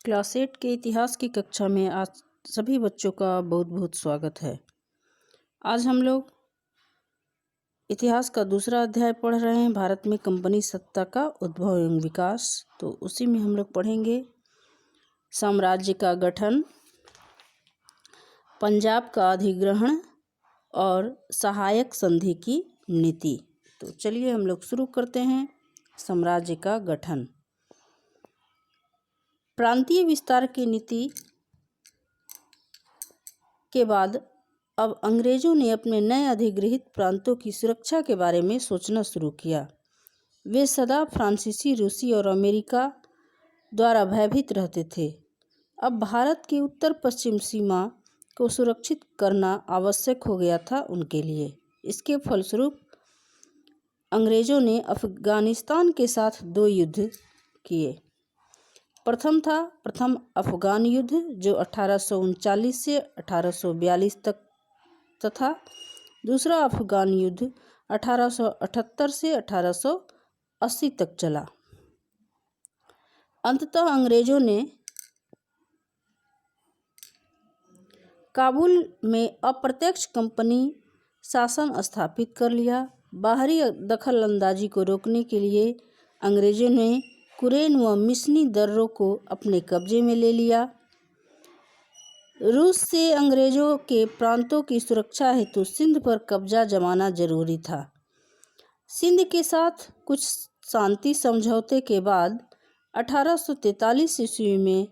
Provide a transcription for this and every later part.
Class 8 के इतिहास की कक्षा में आज सभी बच्चों का बहुत बहुत स्वागत है। आज हम लोग इतिहास का दूसरा अध्याय पढ़ रहे हैं, भारत में कंपनी सत्ता का उद्भव एवं विकास। तो उसी में हम लोग पढ़ेंगे साम्राज्य का गठन, पंजाब का अधिग्रहण और सहायक संधि की नीति। तो चलिए हम लोग शुरू करते हैं। साम्राज्य का गठन। प्रांतीय विस्तार की नीति के बाद अब अंग्रेजों ने अपने नए अधिगृहित प्रांतों की सुरक्षा के बारे में सोचना शुरू किया। वे सदा फ्रांसीसी, रूसी और अमेरिका द्वारा भयभीत रहते थे। अब भारत की उत्तर पश्चिम सीमा को सुरक्षित करना आवश्यक हो गया था उनके लिए। इसके फलस्वरूप अंग्रेजों ने अफगानिस्तान के साथ 2 युद्ध किए। प्रथम अफगान युद्ध जो 1839 से 1842 तक तथा दूसरा अफगान युद्ध 1878 से 1880 तक चला। अंततः अंग्रेजों ने काबुल में अप्रत्यक्ष कंपनी शासन स्थापित कर लिया। बाहरी दखल अंदाजी को रोकने के लिए अंग्रेजों ने कुरैन व मिस्नी दर्रों को अपने कब्जे में ले लिया। रूस से अंग्रेजों के प्रांतों की सुरक्षा हेतु सिंध पर कब्जा जमाना जरूरी था। सिंध के साथ कुछ शांति समझौते के बाद 1843 ईस्वी में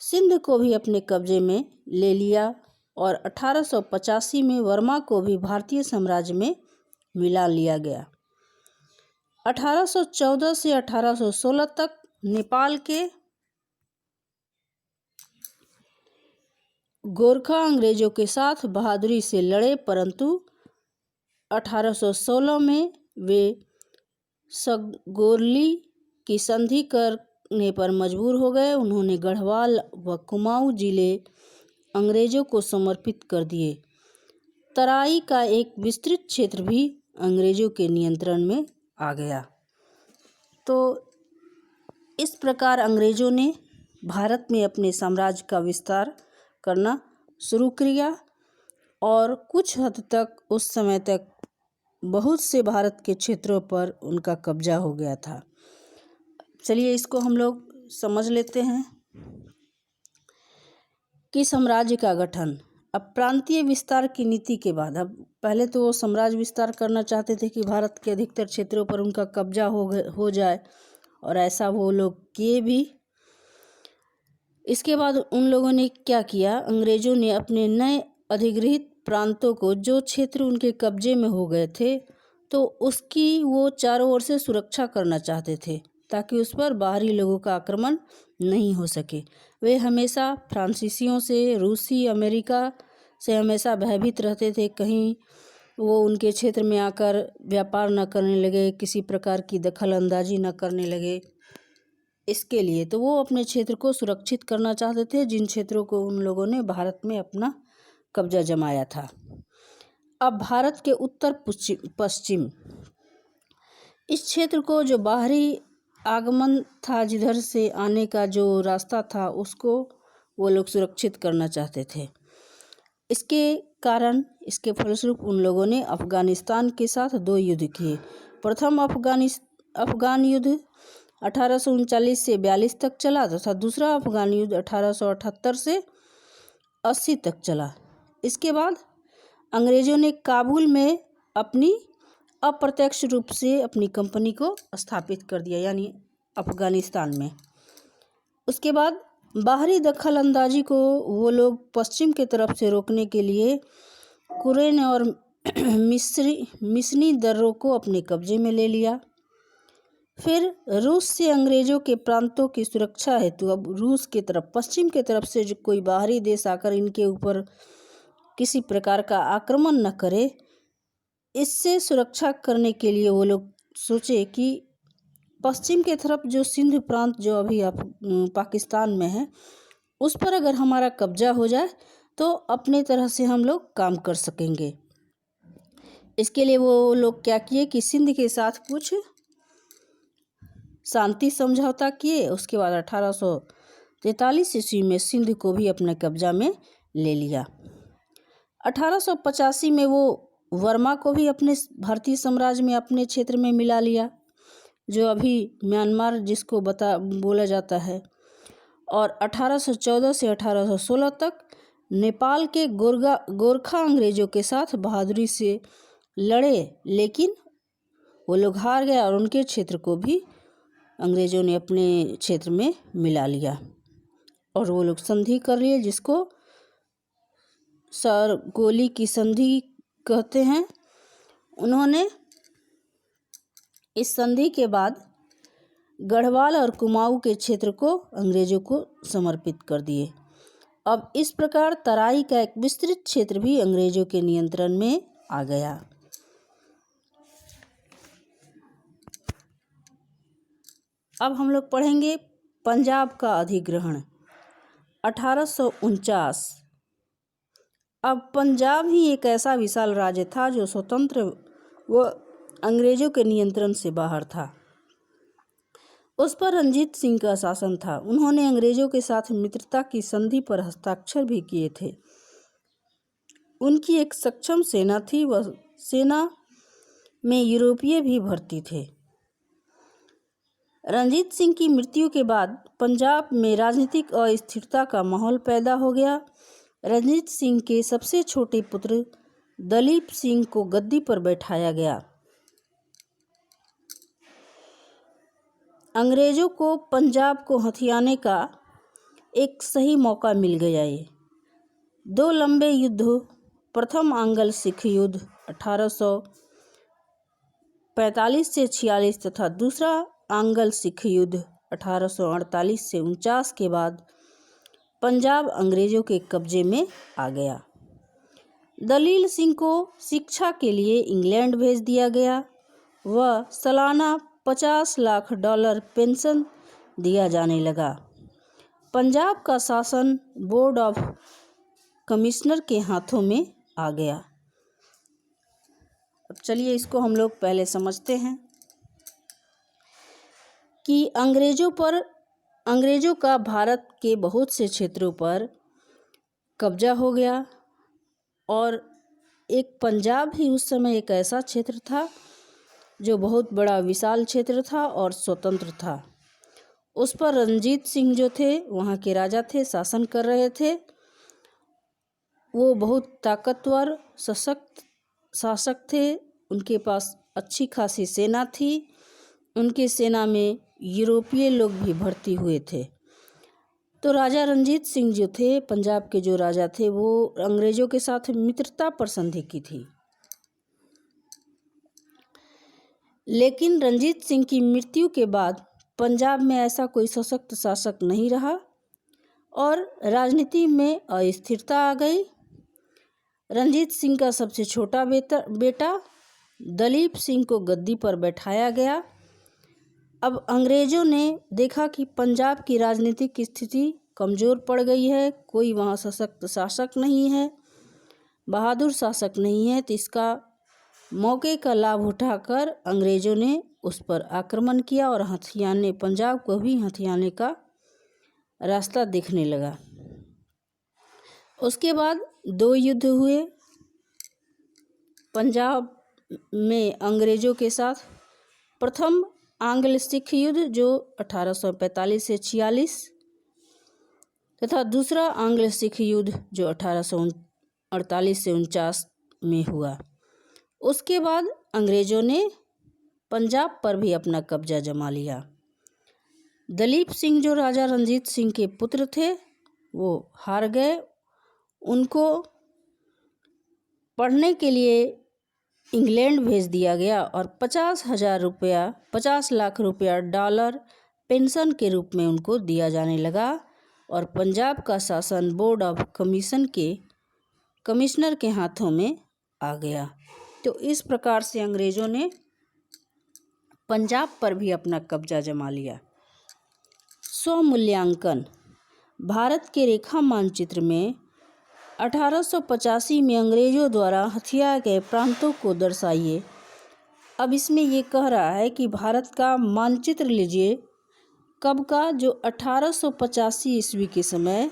सिंध को भी अपने कब्जे में ले लिया और 1885 में वर्मा को भी भारतीय साम्राज्य में मिला लिया गया। 1814 से 1816 तक नेपाल के गोरखा अंग्रेजों के साथ बहादुरी से लड़े, परंतु 1816 में वे सगोरली की संधि करने पर मजबूर हो गए। उन्होंने गढ़वाल व कुमाऊं जिले अंग्रेजों को समर्पित कर दिए। तराई का एक विस्तृत क्षेत्र भी अंग्रेजों के नियंत्रण में आ गया। तो इस प्रकार अंग्रेजों ने भारत में अपने साम्राज्य का विस्तार करना शुरू किया और कुछ हद तक उस समय तक बहुत से भारत के क्षेत्रों पर उनका कब्जा हो गया था। चलिए इसको हम लोग समझ लेते हैं कि साम्राज्य का गठन। अब प्रांतीय विस्तार की नीति के बाद, अब पहले तो वो साम्राज्य विस्तार करना चाहते थे कि भारत के अधिकतर क्षेत्रों पर उनका कब्जा हो जाए और ऐसा वो लोग किए भी। इसके बाद उन लोगों ने क्या किया, अंग्रेजों ने अपने नए अधिगृहित प्रांतों को, जो क्षेत्र उनके कब्जे में हो गए थे, तो उसकी वो चारों ओर से सुरक्षा करना चाहते थे ताकि उस पर बाहरी लोगों का आक्रमण नहीं हो सके। वे हमेशा फ्रांसीसियों से, रूसी, अमेरिका से हमेशा भयभीत रहते थे, कहीं वो उनके क्षेत्र में आकर व्यापार न करने लगे, किसी प्रकार की दखल अंदाजी न करने लगे। इसके लिए तो वो अपने क्षेत्र को सुरक्षित करना चाहते थे, जिन क्षेत्रों को उन लोगों ने भारत में अपना कब्जा जमाया था। अब भारत के उत्तर पश्चिम इस क्षेत्र को, जो बाहरी आगमन था, जिधर से आने का जो रास्ता था, उसको वो लोग सुरक्षित करना चाहते थे। इसके कारण, इसके फलस्वरूप उन लोगों ने अफगानिस्तान के साथ 2 युद्ध किए। प्रथम अफगान युद्ध 1839 से 42 तक चला तथा दूसरा अफगान युद्ध 1878 से 80 तक चला। इसके बाद अंग्रेजों ने काबुल में अपनी अप्रत्यक्ष रूप से अपनी कंपनी को स्थापित कर दिया, यानी अफगानिस्तान में। उसके बाद बाहरी दखल अंदाजी को वो लोग पश्चिम के तरफ से रोकने के लिए कुरैन और मिस्नी दर्रों को अपने कब्जे में ले लिया। फिर रूस से अंग्रेजों के प्रांतों की सुरक्षा हेतु अब रूस के तरफ, पश्चिम के तरफ से जो कोई बाहरी देश आकर इनके ऊपर किसी प्रकार का आक्रमण न करे, इससे सुरक्षा करने के लिए वो लोग सोचे कि पश्चिम के तरफ जो सिंध प्रांत, जो अभी पाकिस्तान में है, उस पर अगर हमारा कब्जा हो जाए तो अपने तरह से हम लोग काम कर सकेंगे। इसके लिए वो लोग क्या किए कि सिंध के साथ कुछ शांति समझौता किए। उसके बाद 43 ईस्वी में सिंध को भी अपने कब्जा में ले लिया। 1885 में वो वर्मा को भी अपने भारतीय साम्राज्य में अपने क्षेत्र में मिला लिया, जो अभी म्यांमार जिसको बोला जाता है। और 1814 से 1816 तक नेपाल के गोरखा अंग्रेजों के साथ बहादुरी से लड़े, लेकिन वो लोग हार गए और उनके क्षेत्र को भी अंग्रेजों ने अपने क्षेत्र में मिला लिया और वो लोग संधि कर लिए, जिसको सरगोली की संधि कहते हैं। उन्होंने इस संधि के बाद गढ़वाल और कुमाऊं के क्षेत्र को अंग्रेजों को समर्पित कर दिए। अब इस प्रकार तराई का एक विस्तृत क्षेत्र भी अंग्रेजों के नियंत्रण में आ गया। अब हम लोग पढ़ेंगे पंजाब का अधिग्रहण 1849। अब पंजाब ही एक ऐसा विशाल राज्य था जो स्वतंत्र व अंग्रेजों के नियंत्रण से बाहर था। उस पर रंजीत सिंह का शासन था। उन्होंने अंग्रेजों के साथ मित्रता की संधि पर हस्ताक्षर भी किए थे। उनकी एक सक्षम सेना थी, वह सेना में यूरोपीय भी भर्ती थे। रंजीत सिंह की मृत्यु के बाद पंजाब में राजनीतिक अस्थिरता का माहौल पैदा हो गया। रंजीत सिंह के सबसे छोटे पुत्र दलीप सिंह को गद्दी पर बैठाया गया। अंग्रेजों को पंजाब को हथियाने का एक सही मौका मिल गया। ये 2 लंबे युद्ध, प्रथम आंग्ल सिख युद्ध 1845 से 46 तथा दूसरा आंग्ल सिख युद्ध 1848 से 49 के बाद पंजाब अंग्रेजों के कब्जे में आ गया। दलील सिंह को शिक्षा के लिए इंग्लैंड भेज दिया गया। वह सालाना $50 लाख पेंशन दिया जाने लगा। पंजाब का शासन बोर्ड ऑफ कमिश्नर के हाथों में आ गया। अब चलिए इसको हम लोग पहले समझते हैं कि अंग्रेजों का भारत के बहुत से क्षेत्रों पर कब्जा हो गया और एक पंजाब ही उस समय एक ऐसा क्षेत्र था जो बहुत बड़ा विशाल क्षेत्र था और स्वतंत्र था। उस पर रंजीत सिंह जो थे वहाँ के राजा थे, शासन कर रहे थे। वो बहुत ताकतवर सशक्त शासक थे। उनके पास अच्छी खासी सेना थी। उनकी सेना में यूरोपीय लोग भी भर्ती हुए थे। तो राजा रंजीत सिंह जो थे, पंजाब के जो राजा थे, वो अंग्रेजों के साथ मित्रता पर संधि की थी। लेकिन रंजीत सिंह की मृत्यु के बाद पंजाब में ऐसा कोई सशक्त शासक नहीं रहा और राजनीति में अस्थिरता आ गई। रंजीत सिंह का सबसे छोटा बेटा दलीप सिंह को गद्दी पर बैठाया गया। अब अंग्रेजों ने देखा कि पंजाब की राजनीतिक स्थिति कमज़ोर पड़ गई है, कोई वहाँ सशक्त शासक नहीं है, बहादुर शासक नहीं है, तो इसका मौके का लाभ उठाकर अंग्रेजों ने उस पर आक्रमण किया और पंजाब को भी हथियाने का रास्ता दिखने लगा। उसके बाद 2 युद्ध हुए पंजाब में अंग्रेजों के साथ। प्रथम आंग्ल सिख युद्ध जो 1845 से 46 तथा दूसरा आंग्ल सिख युद्ध जो 1848 से 49 में हुआ। उसके बाद अंग्रेजों ने पंजाब पर भी अपना कब्जा जमा लिया। दलीप सिंह जो राजा रंजीत सिंह के पुत्र थे वो हार गए। उनको पढ़ने के लिए इंग्लैंड भेज दिया गया और 50 लाख रुपया डॉलर पेंशन के रूप में उनको दिया जाने लगा और पंजाब का शासन बोर्ड ऑफ कमिश्नर के हाथों में आ गया। तो इस प्रकार से अंग्रेजों ने पंजाब पर भी अपना कब्जा जमा लिया। स्वमूल्यांकन। भारत के रेखा मानचित्र में 1885 में अंग्रेजों द्वारा हथियाए गए प्रांतों को दर्शाइए। अब इसमें ये कह रहा है कि भारत का मानचित्र लीजिए, कब का? जो 1885 ईस्वी के समय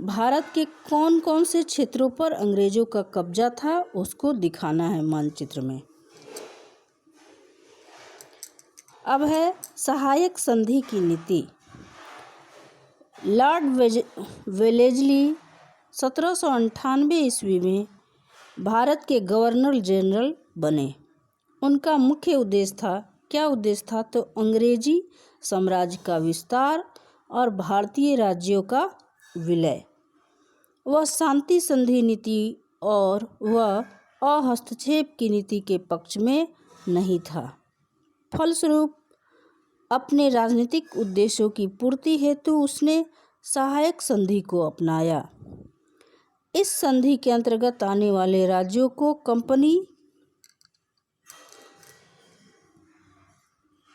भारत के कौन कौन से क्षेत्रों पर अंग्रेजों का कब्जा था उसको दिखाना है मानचित्र में। अब है सहायक संधि की नीति। लॉर्ड वेलेस्ली 1798 ईस्वी में भारत के गवर्नर जनरल बने। उनका मुख्य उद्देश्य था, क्या उद्देश्य था? तो अंग्रेजी साम्राज्य का विस्तार और भारतीय राज्यों का विलय। वह शांति संधि नीति और वह हस्तक्षेप की नीति के पक्ष में नहीं था। फलस्वरूप अपने राजनीतिक उद्देश्यों की पूर्ति हेतु उसने सहायक संधि को अपनाया। इस संधि के अंतर्गत आने वाले राज्यों को कंपनी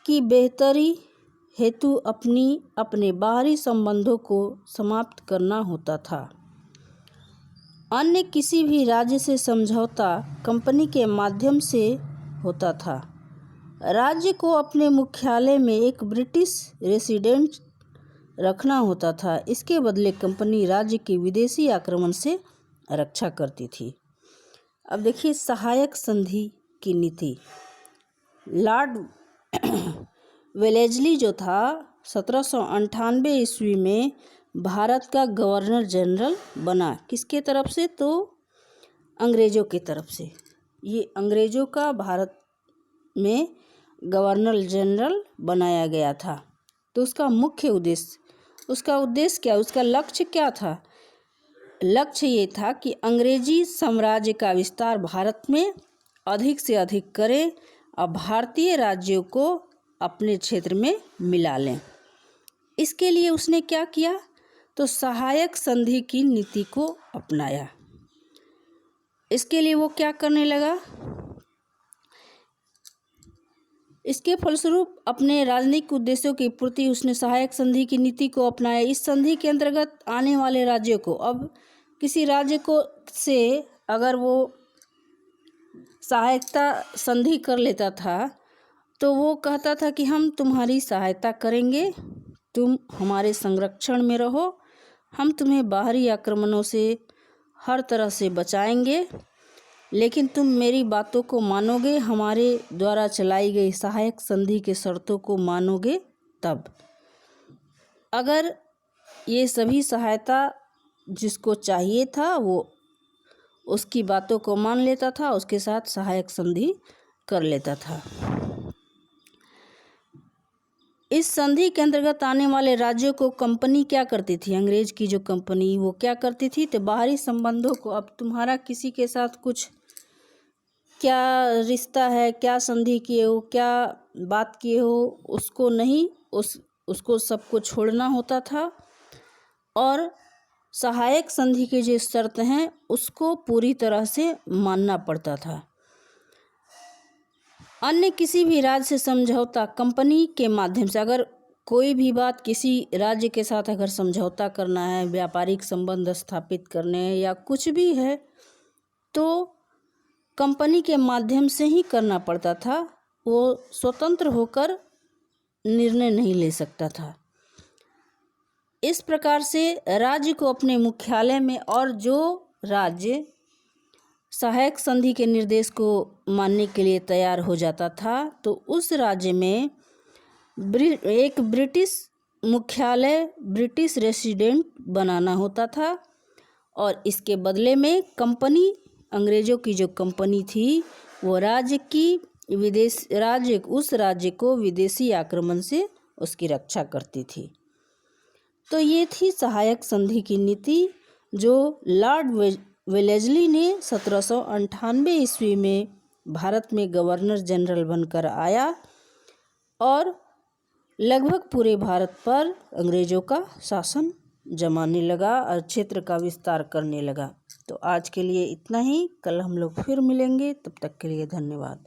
की बेहतरी हेतु अपने बाहरी संबंधों को समाप्त करना होता था। अन्य किसी भी राज्य से समझौता कंपनी के माध्यम से होता था। राज्य को अपने मुख्यालय में एक ब्रिटिश रेसिडेंट रखना होता था। इसके बदले कंपनी राज्य की विदेशी आक्रमण से रक्षा करती थी। अब देखिए सहायक संधि की नीति। लॉर्ड वेलेस्ली जो था 1798 ईस्वी में भारत का गवर्नर जनरल बना। किसके तरफ से? तो अंग्रेज़ों की तरफ से। ये अंग्रेज़ों का भारत में गवर्नर जनरल बनाया गया था। तो उसका मुख्य उद्देश्य, उसका उद्देश्य क्या, उसका लक्ष्य क्या था? लक्ष्य ये था कि अंग्रेजी साम्राज्य का विस्तार भारत में अधिक से अधिक करे और भारतीय राज्यों को अपने क्षेत्र में मिला लें। इसके लिए उसने क्या किया? तो सहायक संधि की नीति को अपनाया। इसके लिए वो क्या करने लगा? इसके फलस्वरूप अपने राजनीतिक उद्देश्यों की पूर्ति उसने सहायक संधि की नीति को अपनाया। इस संधि के अंतर्गत आने वाले राज्यों को, अब किसी राज्य को से अगर वो सहायता संधि कर लेता था तो वो कहता था कि हम तुम्हारी सहायता करेंगे, तुम हमारे संरक्षण में रहो, हम तुम्हें बाहरी आक्रमणों से हर तरह से बचाएंगे, लेकिन तुम मेरी बातों को मानोगे, हमारे द्वारा चलाई गई सहायक संधि के शर्तों को मानोगे तब। अगर ये सभी सहायता जिसको चाहिए था वो उसकी बातों को मान लेता था, उसके साथ सहायक संधि कर लेता था। इस संधि के अंतर्गत आने वाले राज्यों को कंपनी क्या करती थी? अंग्रेज की जो कंपनी वो क्या करती थी? तो बाहरी संबंधों को, अब तुम्हारा किसी के साथ कुछ क्या रिश्ता है, क्या संधि किए हो, क्या बात किए हो, उसको नहीं, उसको सबको छोड़ना होता था और सहायक संधि के जो शर्त हैं उसको पूरी तरह से मानना पड़ता था। अन्य किसी भी राज्य से समझौता कंपनी के माध्यम से, अगर कोई भी बात किसी राज्य के साथ अगर समझौता करना है, व्यापारिक संबंध स्थापित करने हैं या कुछ भी है, तो कंपनी के माध्यम से ही करना पड़ता था। वो स्वतंत्र होकर निर्णय नहीं ले सकता था। इस प्रकार से राज्य को अपने मुख्यालय में, और जो राज्य सहायक संधि के निर्देश को मानने के लिए तैयार हो जाता था तो उस राज्य में एक ब्रिटिश मुख्यालय, ब्रिटिश रेसिडेंट बनाना होता था और इसके बदले में कंपनी, अंग्रेज़ों की जो कंपनी थी वो उस राज्य को विदेशी आक्रमण से उसकी रक्षा करती थी। तो ये थी सहायक संधि की नीति जो लॉर्ड वेलेस्ली ने 1798 ईस्वी में भारत में गवर्नर जनरल बनकर आया और लगभग पूरे भारत पर अंग्रेज़ों का शासन जमाने लगा और क्षेत्र का विस्तार करने लगा। तो आज के लिए इतना ही। कल हम लोग फिर मिलेंगे, तब तक के लिए धन्यवाद।